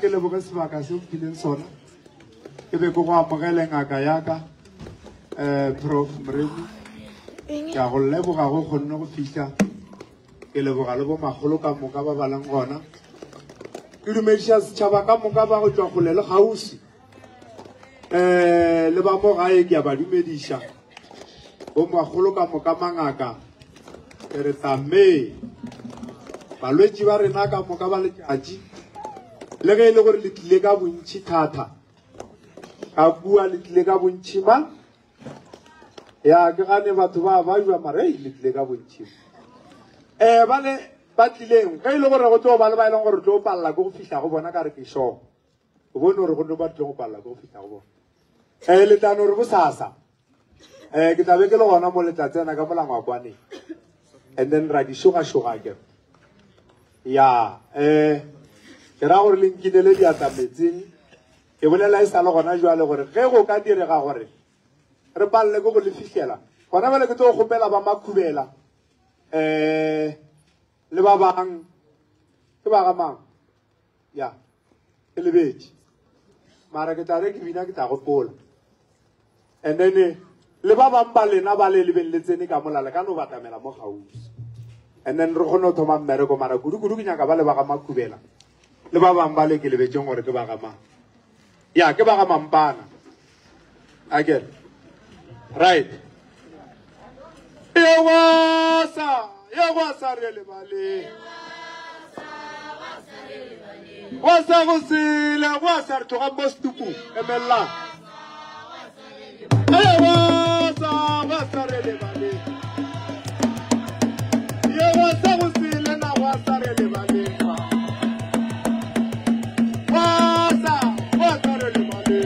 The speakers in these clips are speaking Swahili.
ke le boka sebaka se phileng sona ke be go amogela ngaka yaka prof Mremu ya go leboga go kgonne go fihla ke leboga le bo magolo ka moka ba balang gona ke dumedisa setšhaba ka moka ba go tswa go le gausi le ba mo gae ke ba dumedisa bo magolo ka moka mangaka re tame balwetši ba rena ka moka ba letšatši le ge ile gore le tlile ka bontši thata ka bua le tlile ka bontši ma ya ke gane batho ba jwa mare le tlile ka bontši bale ba tlileng ge ile gore go tlo ba le ba ileng gore tlo palla go fihla go bona ka re ke sho o bone gore go no ba tlo go palla go fihla go bona le tano re bosasa ke tlabe ke le gona mo letlatsena ka molang wa kwane and then ra di shoga ke ya ke ra gore le nkile di atametseng ke bolela e sa le gona jwa le gore ge go ka direga gore re palle go le fihlela gona ba le ke tlo gopela ba makhubela le ba bang ke ba ga mang ya ke le beti mara ke tare ke bina ke tla gopola and then le ba bang ba lena ba le lebelletsene ka molala ka no batamela mo gausi and then re gone o thoma mmereko mara kudu ke nyaka ba le ba ga makhubela le ba bang ba le ke lebetseng gore ke ba ga mang ya ke ba ga mampana again right Yewasa re le bale wasa go sile wasa re toga mostupu emela wasa re le bale yewasa go sile na wasa re le bale wasa re le bale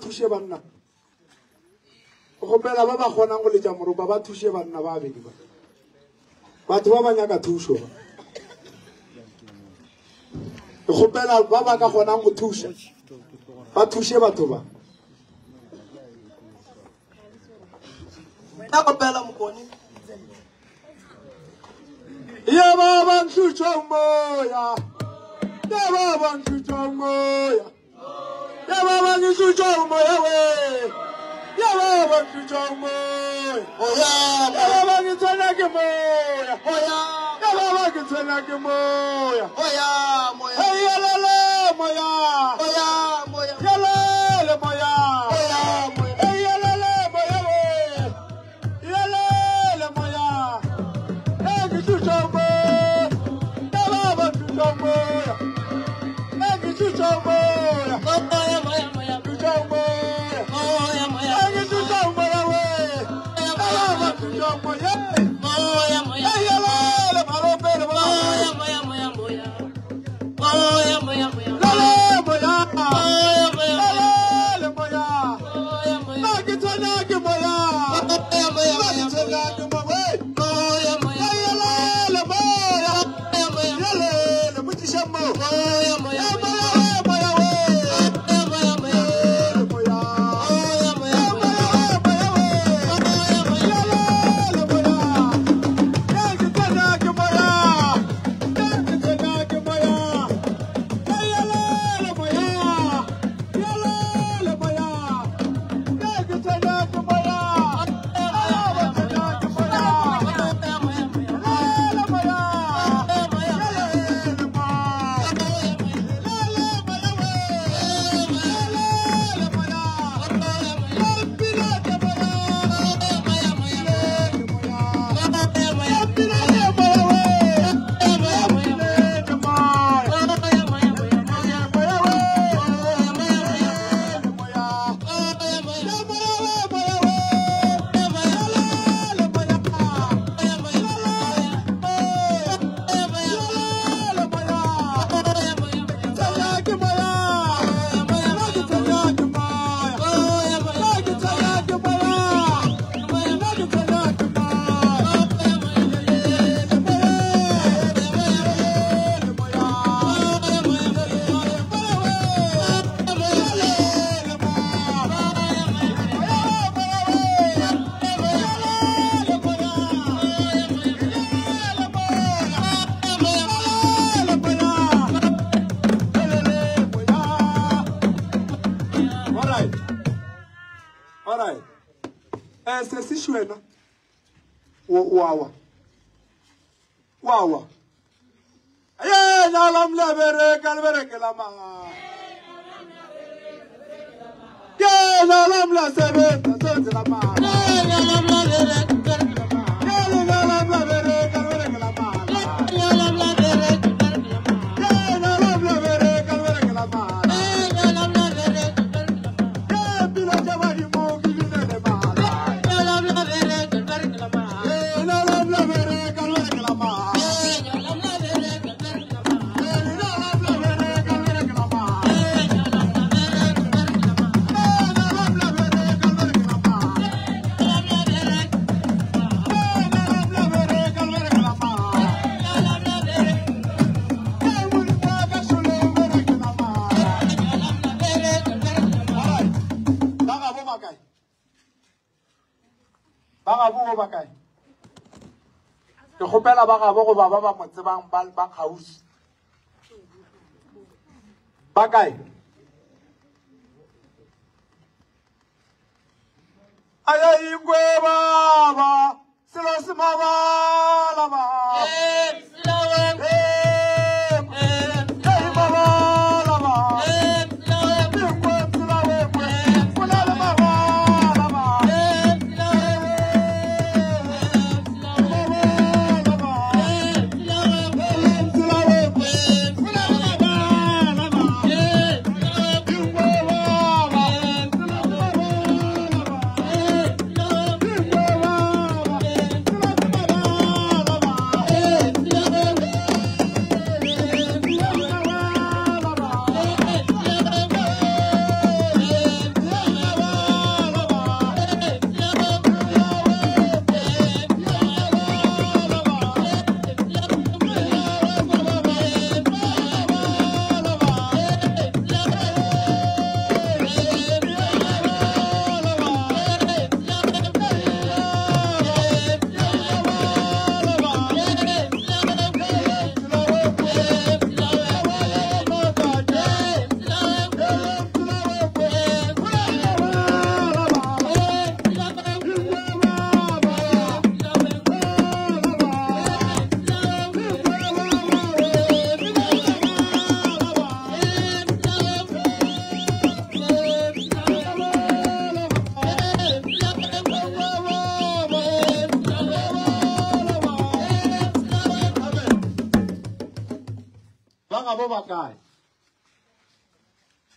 Touché banna go pela ba ba gona go le ja moroba ba thushe banna ba bedi ba batho ba ba nyaka thuso go pela ba ba ka gona go thusha ba thushe batho ba na go pela mokoni ya ba ba thusha moya ya ba ba thusha moya ya ba ba thusha moya we ya ba ba thusha moya oya ya ba ba tsena ke moya oya ya ba ba tsena ke moya oya moya hey la la moya oya moya ya la moya oya moya hey la la moya we ya la moya hey thusha moya ya ba ba thusha moya hey thusha moya oya moya moya thusha moya oya moya hey thusha moya we ya ba ba thusha moya oya moya hey ya la maro pele ba oya moya moya moya oya moya moya la la moya oya moya la la moya oya moya na ke tsana ke moya oya moya na ke tsana ke moya oya moya ya la moya oya moya ya le mutishamo oya moya ya moya moya we oya moya moya moya oya moya moya we ya la moya ya ke tsana ke moya ya ke tsana ke moya ya la moya ya la moya ya ke tsana ke moya All right. C'est chouette, non? Wawa. Wawa. Aye, nalam la bere, calvere que la ma. Que nalam la sebe, c'est la ma. Nalam la bere, calvere que la ma. Nalam la bere, calvere que la ma. Nalam la bere, calvere que la ma. ba ga bo ba kae ke gopela ba ga bo go ba mo tsebang ba khausi ba kae aya ingwe baba selo se mabala ba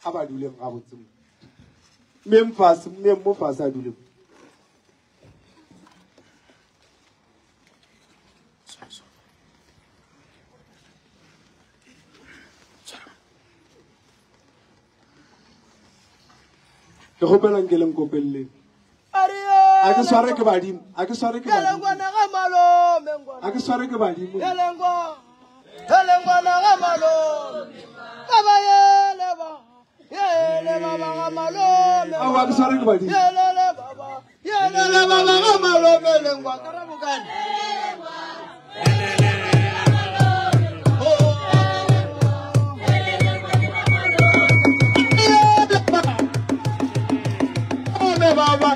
aba dule ga botse memphas memphas a dule ke gopela nkeleng kopelle a ke sware ke badimo a ke sware ke badimo a ke sware ke badimo Elengwana gamalo baba yele ba yele baba gamalo awa ke sware ke badimo yele baba gamalo melengwa karabukani baba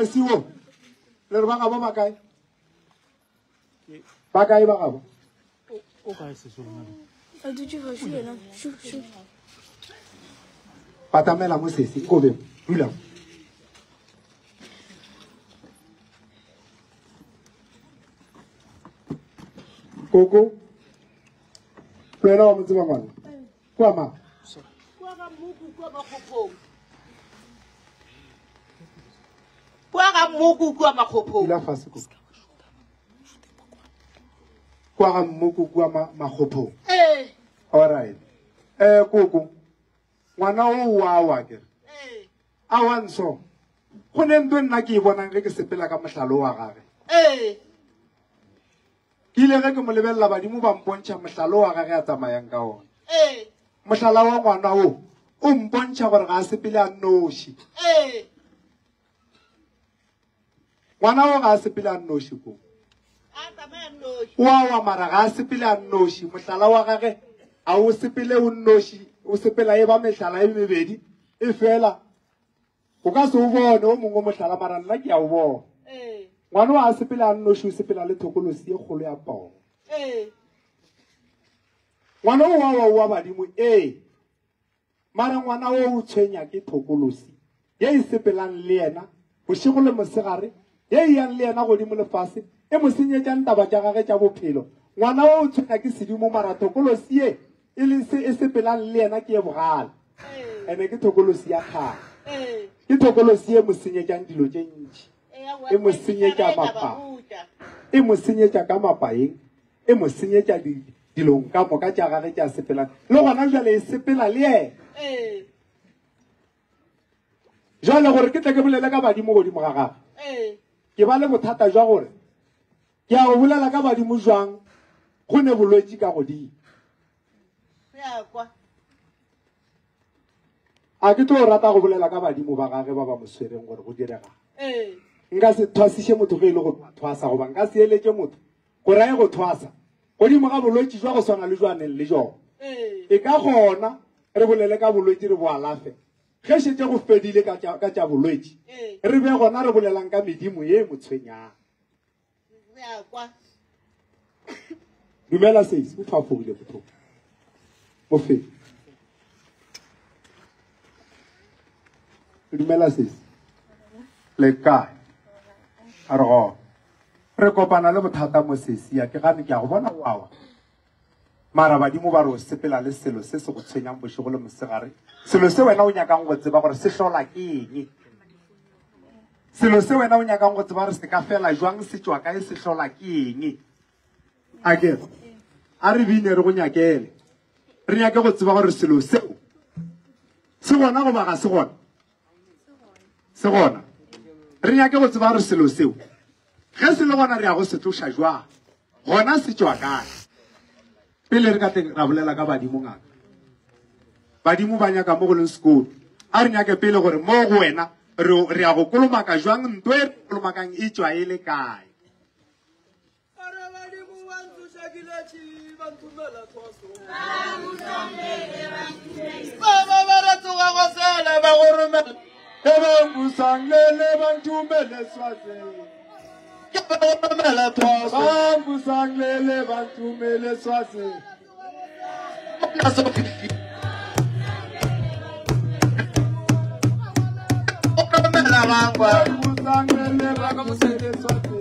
Siwo le ba ga ba makai ba kai ba ga ba o ka se so lona a du tu vas jouer là chou patamela mo sesi go be dula koko pera o motse ba ngwana kwa ma kwa ga muku kwa ba khopong kwa ga muku kwa makhopong ila fase ko kwa ga muku kwa makhopong all right koko ngwana o wa ke a wanso go ne ntwe nna ke bonang ke sepela ka mohlalo wa gage ke ile ge ke mo lebella badimo ba mpontšha mohlalo wa gage a tsamayang ka ona mohlala wa ngwana o mpontšha gore ga a sepele a noši ngwana o ga sepela nnoshi ko wa mara ga sepela nnoshi mohlala wa gage a o sepele o nnoshi o sepela e ba mehlala e mebedi e fela o ka se o bone o mongwe mohlala mara nna ke a o bona ngwana wa sepela nnoshi o sepela le thokolosi e kgolo ya pao ngwana o wa badimo mara ngwana o tshwenya ke thokolosi ye e sepelang le yena bošego le mosegare ye e yang le yena godimo lefase e mo senyetšang taba tša gage tša bophelo ngwana o tshwenya ke sedimo mara thokolosi ye e sepelang le yena ke ye bogale ene ke thokolosi ya kgale ke thokolosi ye mo senyetšang dilo tše ntši e mo senyetša mapa e mo senyetša ka mapaeng e mo senyetša dilong ka moka tša gage tša sepelang le gona jale e sepela le yena jale gore ke tle ke bolela ka badimo godimo ga gage ke ba le bothata jwa gore ke a go bolela ka badimo jwang go ne bolwetši ka godimo a ke tlo rata go bolela ka badimo ba gage ba ba moswereng gore go direga nka se thwasiše motho ge e le go thwasa goba nka se eletše motho gore a ye go thwasa godimo ga bolwetši jwa go swana le jwaneng le jone e ka gona re bolele ka bolwetši re bo alafe ge šetse go fedile ka tša bolwetši re be gona re bolelang ka medimo ye mo tshwenyang dumela seisi o thwafogile bothoko mofedi dumela seisi le kae a re go re kopana le bothata mo seisi ya ke gane ke a go bona wawa mara badimo ba re o sepela le selo se se go tshwenyang bošego le mosegare selo se wena o nyakang go tseba gore se hlola ke eng selo se wena o nyakang go tseba gore se ka fela jwang se tšwa kae se hlola ke eng a ke a re bine re go nyakele re nyake go tseba gore selo seo se gona goba ga se gona se gona re nyake go tseba gore selo seo ge se le gona re ya go se tloša jwang gona se tšwa kae pele re ka teng ra bolela ka badimo ngaka badimo ba nyaka mo go leng sekolo a re nyake pele gore mo go wena re ya go kolomaka jwang ntwe re kolomakang e tšwa e le kae Bangusanglele bantumele swase bangusanglele bantumele swase